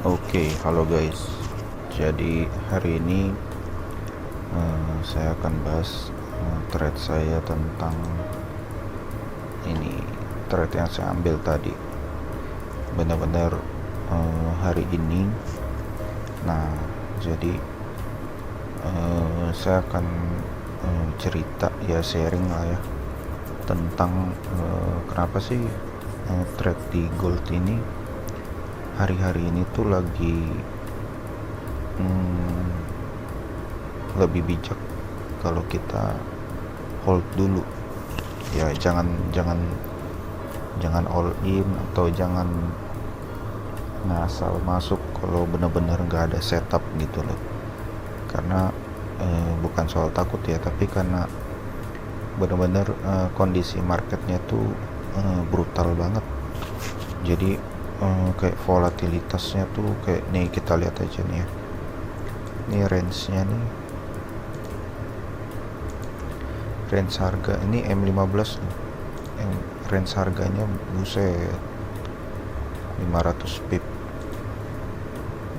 Oke, halo guys. Jadi hari ini saya akan bahas thread saya tentang ini thread yang saya ambil tadi. Benar-benar hari ini. Nah, jadi saya akan cerita ya, sharing lah ya tentang kenapa sih thread di gold ini hari-hari ini tuh lagi lebih bijak kalau kita hold dulu ya, jangan all in atau jangan ngasal masuk kalau benar-benar nggak ada setup gitu loh. Karena bukan soal takut ya, tapi karena benar-benar kondisi marketnya tuh brutal banget. Jadi kayak volatilitasnya tuh kayak nih, kita lihat aja nih ya. Ini range-nya nih, range harga ini M15 nih. Range harganya buset 500 pip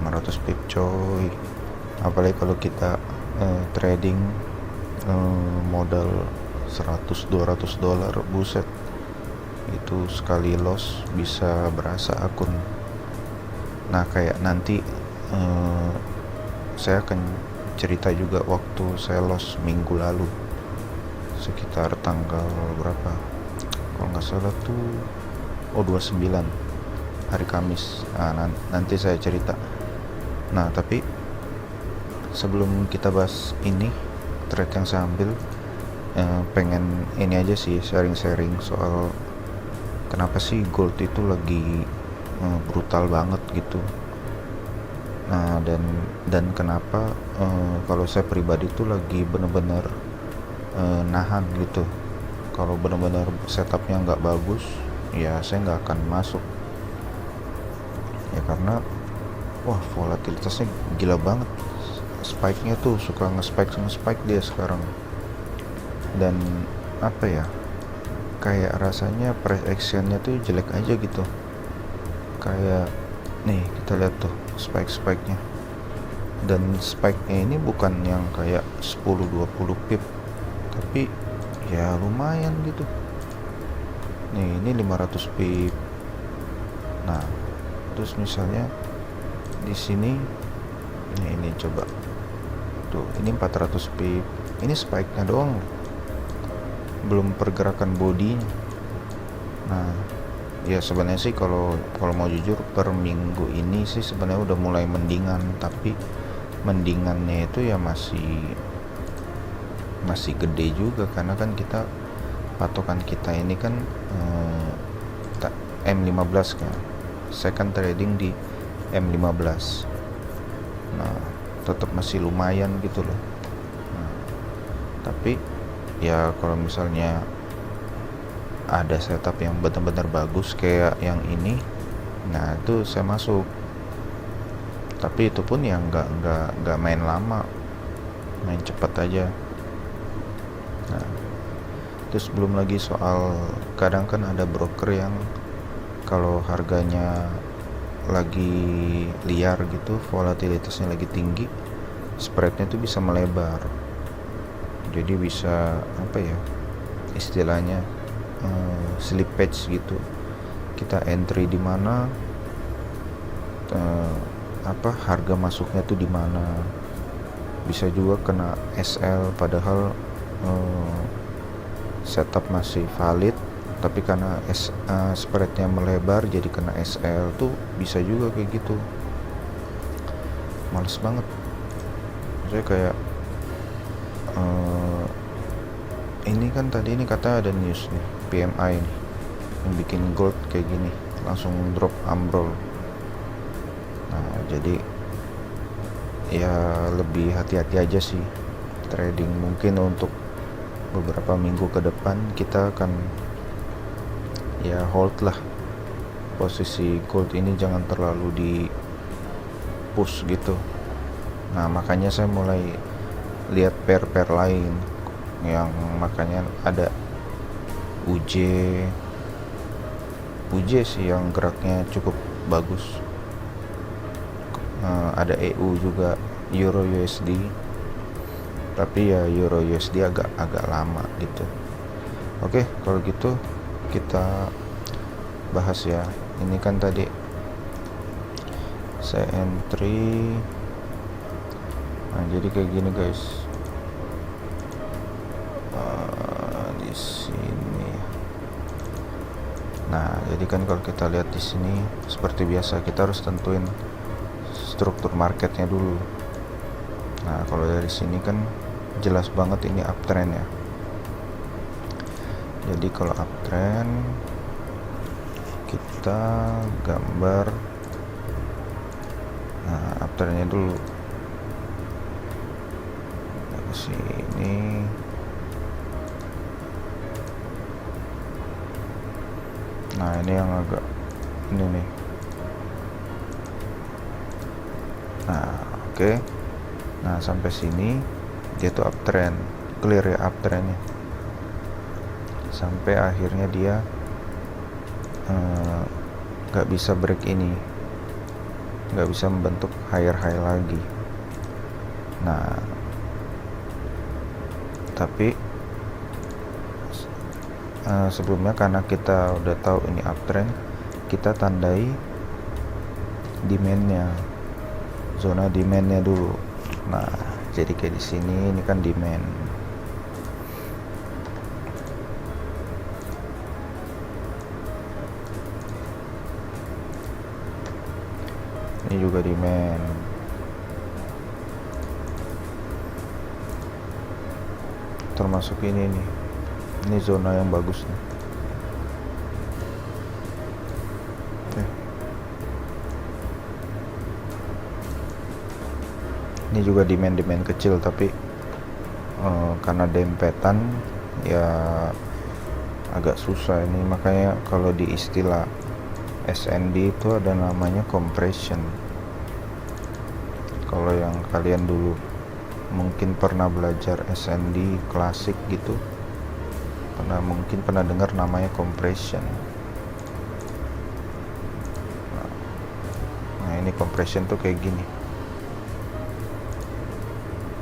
500 pip coy. Apalagi kalau kita trading modal 100-200 dolar, buset, itu sekali loss bisa berasa akun. Nah, kayak nanti saya akan cerita juga waktu saya loss minggu lalu, sekitar tanggal berapa kalau nggak salah tuh, 29 hari Kamis. Nanti saya cerita. Nah, tapi sebelum kita bahas ini trade yang saya ambil, pengen ini aja sih, sharing-sharing soal kenapa sih gold itu lagi brutal banget gitu. Nah, dan kenapa kalau saya pribadi tuh lagi bener-bener nahan gitu. Kalau bener-bener setupnya nggak bagus, ya saya nggak akan masuk ya, karena wah, volatilitasnya gila banget. Spike-nya tuh suka nge-spike dia sekarang. Dan apa ya, kayak rasanya price action-nya tuh jelek aja gitu. Kayak nih, kita lihat tuh spike-nya. Dan spike-nya ini bukan yang kayak 10-20 pip, tapi ya lumayan gitu. Nih, ini 500 pip. Nah, terus misalnya di sini nih, ini coba tuh, ini 400 pip. Ini spike-nya doang, belum pergerakan bodinya. Nah, ya sebenarnya sih kalau mau jujur, per minggu ini sih sebenarnya udah mulai mendingan, tapi mendingannya itu ya masih gede juga, karena kan kita, patokan kita ini kan M15 kan. Saya kan trading di M15. Nah, tetap masih lumayan gitu loh. Nah, tapi ya kalau misalnya ada setup yang benar-benar bagus kayak yang ini, nah itu saya masuk. Tapi itu pun yang nggak main lama, main cepat aja. Nah, terus belum lagi soal, kadang kan ada broker yang kalau harganya lagi liar gitu, volatilitasnya lagi tinggi, spreadnya tuh bisa melebar. Jadi bisa apa ya istilahnya, slippage gitu. Kita entry di mana, harga masuknya tuh di mana. Bisa juga kena SL, padahal setup masih valid, tapi karena spreadnya melebar jadi kena SL tuh, bisa juga kayak gitu. Males banget. Saya kayak ini kan tadi ini kata ada news nih, PMI nih, yang bikin gold kayak gini langsung drop ambrol. Nah, jadi ya lebih hati-hati aja sih trading. Mungkin untuk beberapa minggu ke depan kita akan ya hold lah posisi gold ini, jangan terlalu di push gitu. Nah, makanya saya mulai lihat pair lain, yang makanya ada UJ sih yang geraknya cukup bagus. ada EU juga, Euro USD, tapi ya Euro USD agak lama gitu. Oke, kalau gitu kita bahas ya. Ini kan tadi saya entry. Nah, jadi kayak gini guys. Di sini. Nah, jadi kan kalau kita lihat di sini seperti biasa kita harus tentuin struktur marketnya dulu. Nah, kalau dari sini kan jelas banget ini uptrend ya. Jadi kalau uptrend kita gambar uptrendnya dulu ke sini. Nah, ini yang agak ini nih. Nah, oke. Nah, sampai sini dia tuh uptrend, clear ya uptrendnya. Sampai akhirnya dia nggak bisa break ini, nggak bisa membentuk higher high lagi. Nah, tapi sebelumnya karena kita udah tahu ini uptrend, kita tandai demandnya, zona demandnya dulu. Nah, jadi kayak di sini ini kan demand. Ini juga demand. Termasuk ini nih. Ini zona yang bagus nih. Oke. Ini juga demand kecil, tapi karena dempetan ya agak susah ini. Makanya kalau di istilah SND itu ada namanya compression. Kalau yang kalian dulu mungkin pernah belajar SND klasik gitu, mungkin pernah dengar namanya compression. Nah, ini compression tuh kayak gini,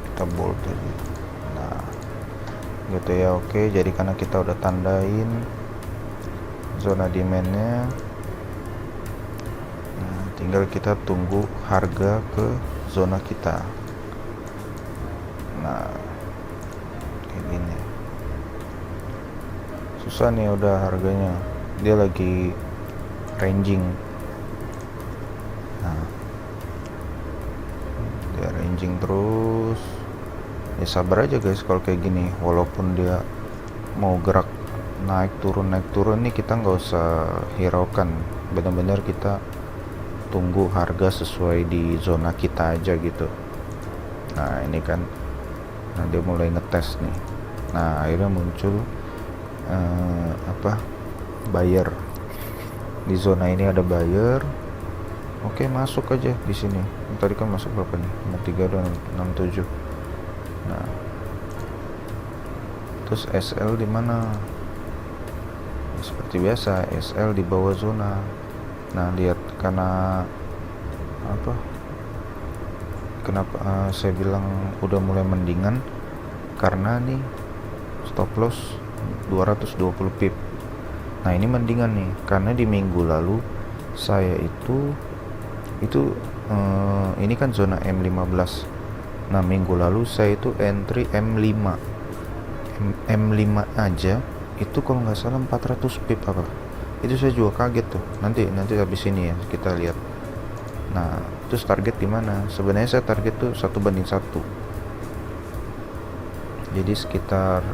kita bold aja. Nah, gitu ya. Oke, jadi karena kita udah tandain zona demandnya, nah, tinggal kita tunggu harga ke zona kita. Nah, kayak gini. Susah nih udah harganya, dia lagi ranging. Nah, dia ranging terus. Ya sabar aja guys kalau kayak gini, walaupun dia mau gerak naik turun nih, kita nggak usah hiraukan, benar-benar kita tunggu harga sesuai di zona kita aja gitu. Nah, ini kan, nah dia mulai ngetes nih. Nah, akhirnya muncul buyer di zona ini, ada buyer. Oke, masuk aja di sini. Tadi kan masuk berapa nih? 63,67. Nah, terus SL di mana? Seperti biasa, SL di bawah zona. Nah, lihat karena kenapa saya bilang udah mulai mendingan, karena nih stop loss 220 pip. Nah, ini mendingan nih, karena di minggu lalu saya itu ini kan zona M15. Nah, minggu lalu saya itu entry M5 aja itu kalau nggak salah 400 pip apa. Itu saya juga kaget tuh. Nanti habis ini ya kita lihat. Nah, terus target gimana? Sebenarnya saya target tuh 1:1. Jadi sekitar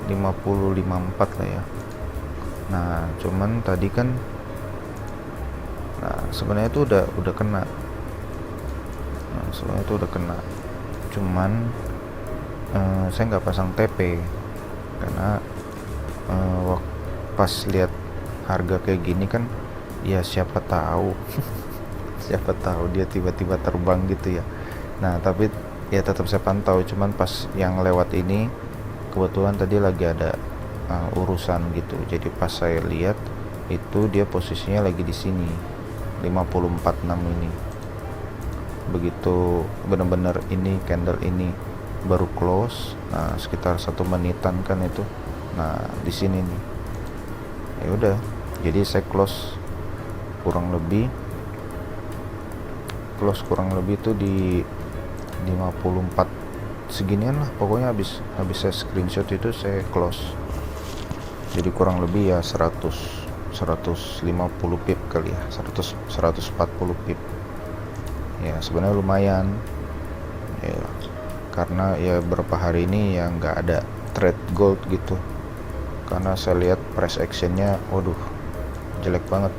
50-54 lah ya. Nah, cuman tadi kan, nah sebenarnya itu udah kena. Nah, sebenarnya itu udah kena. Cuman saya nggak pasang TP karena pas lihat harga kayak gini kan, ya siapa tahu siapa tahu dia tiba-tiba terbang gitu ya. Nah, tapi ya tetap saya pantau. Cuman pas yang lewat ini kebetulan tadi lagi ada urusan gitu, jadi pas saya lihat itu dia posisinya lagi di sini 50.46 ini. begitu bener-bener ini candle ini baru close, nah sekitar 1 menitan kan itu. Nah di sini nih ya udah, jadi saya close kurang lebih tuh di 54 seginian lah pokoknya. Habis saya screenshot itu saya close, jadi kurang lebih ya 150 pip kali ya, 140 pip ya. Sebenarnya lumayan ya, karena ya beberapa hari ini ya nggak ada trade gold gitu, karena saya lihat price actionnya waduh jelek banget.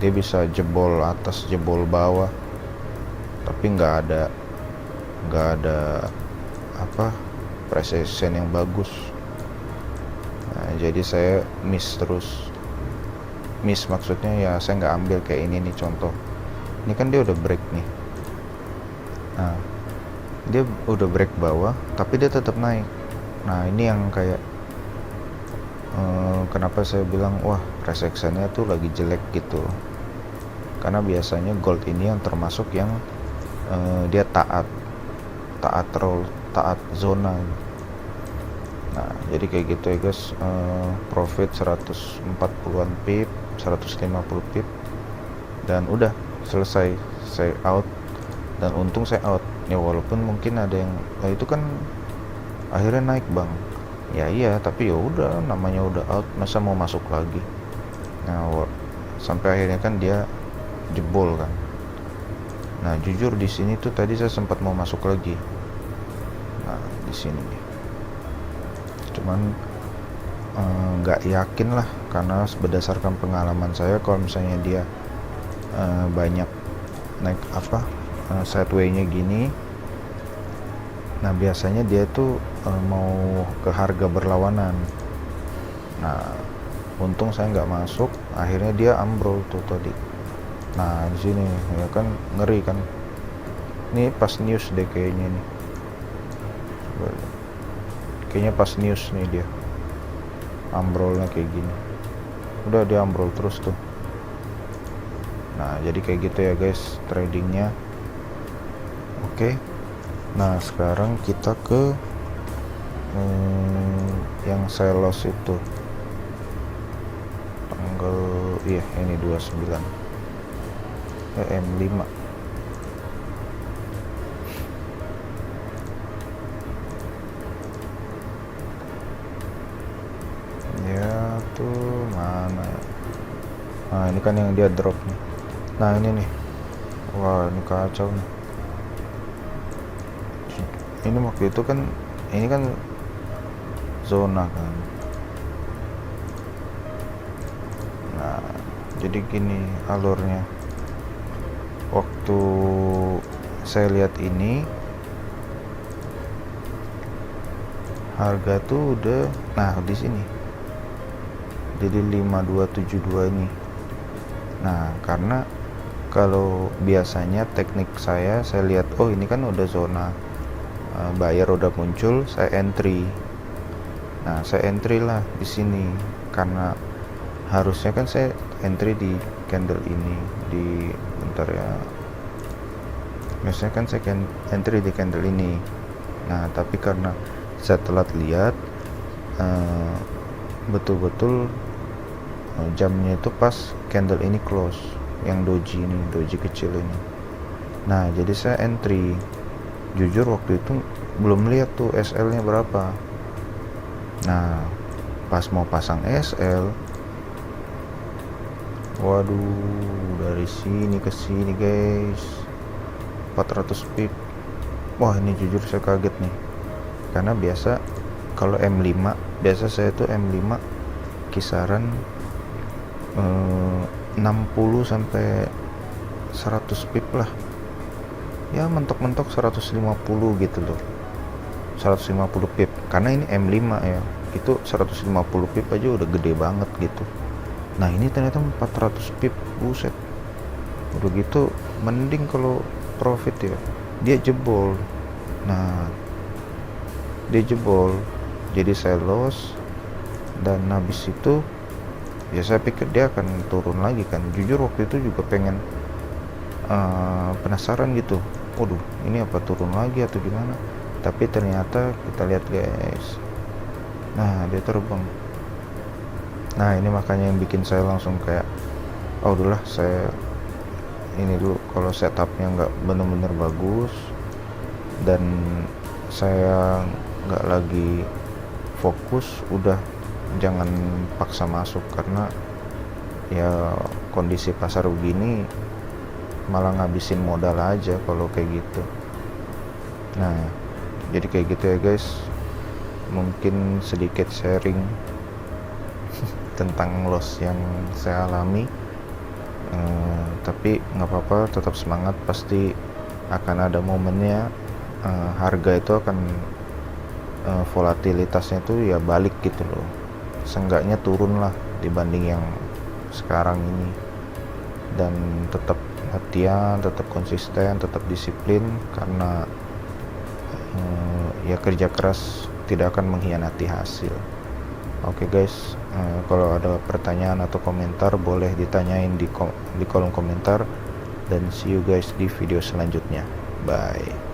Dia bisa jebol atas jebol bawah, tapi nggak ada apa price action yang bagus. Nah, jadi saya miss maksudnya ya saya nggak ambil kayak ini nih contoh. Ini kan dia udah break nih, nah dia udah break bawah tapi dia tetap naik. Nah ini yang kayak kenapa saya bilang wah price actionnya tuh lagi jelek gitu, karena biasanya gold ini yang termasuk yang dia taat zona. Nah jadi kayak gitu ya guys. Profit 140-an pip, 150 pip, dan udah selesai, saya out. Dan untung saya out ya, walaupun mungkin ada yang itu kan akhirnya naik bang ya. Iya tapi ya udah, namanya udah out, masa mau masuk lagi. Nah sampai akhirnya kan dia jebol kan. Nah jujur di sini tuh tadi saya sempat mau masuk lagi, nah di sini nih, cuman nggak yakin lah, karena berdasarkan pengalaman saya kalau misalnya dia banyak naik sideway-nya gini, nah biasanya dia tuh mau ke harga berlawanan. Nah untung saya nggak masuk, akhirnya dia ambrol tuh tadi. Nah di sini ya kan ngeri kan. Ini pas news deh kayaknya nih. Kayaknya pas news nih dia ambrolnya kayak gini. Udah dia ambrol terus tuh. Nah jadi kayak gitu ya guys tradingnya. Oke. Nah sekarang kita ke yang saya loss itu tanggal ini 29 M5. Ya tuh mana ya? Nah ini kan yang dia drop nih. Nah ini nih, wah ini kacau nih. Ini waktu itu kan, ini kan zona kan. Nah jadi gini alurnya. Waktu saya lihat ini harga tuh udah, nah di sini jadi 5272 ini. Nah karena kalau biasanya teknik saya lihat oh ini kan udah zona buyer udah muncul, saya entry. Nah saya entry lah di sini, karena harusnya kan saya entry di candle ini, di bentar ya, biasanya kan saya entry di candle ini. Nah tapi karena saya telat lihat betul-betul jamnya itu pas candle ini close, yang doji ini, doji kecil ini. Nah jadi saya entry. Jujur waktu itu belum lihat tuh SL nya berapa. Nah pas mau pasang SL, waduh dari sini ke sini guys 400 pip. Wah ini jujur saya kaget nih, karena biasa kalau M5 biasa saya tuh M5 kisaran 60 sampai 100 pip lah ya, mentok-mentok 150 gitu loh, 150 pip. Karena ini M5 ya, itu 150 pip aja udah gede banget gitu. Nah ini ternyata 400 pip, buset. Udah gitu mending kalau profit ya, dia jebol. Nah dia jebol, jadi saya loss. Dan habis itu ya saya pikir dia akan turun lagi kan. Jujur waktu itu juga pengen penasaran gitu, waduh ini apa turun lagi atau gimana, tapi ternyata kita lihat guys, nah dia terbang. Nah ini makanya yang bikin saya langsung kayak, oh udahlah saya ini dulu, kalau setupnya nggak bener-bener bagus dan saya nggak lagi fokus, udah jangan paksa masuk, karena ya kondisi pasar begini malah ngabisin modal aja kalau kayak gitu. Nah jadi kayak gitu ya guys, mungkin sedikit sharing tentang loss yang saya alami. Tapi nggak apa-apa, tetap semangat, pasti akan ada momennya. Harga itu akan volatilitasnya itu ya balik gitu loh, seenggaknya turun lah dibanding yang sekarang ini. Dan tetap latihan, tetap konsisten, tetap disiplin, karena ya kerja keras tidak akan mengkhianati hasil. Oke guys, kalau ada pertanyaan atau komentar boleh ditanyain di kolom komentar, dan see you guys di video selanjutnya. Bye.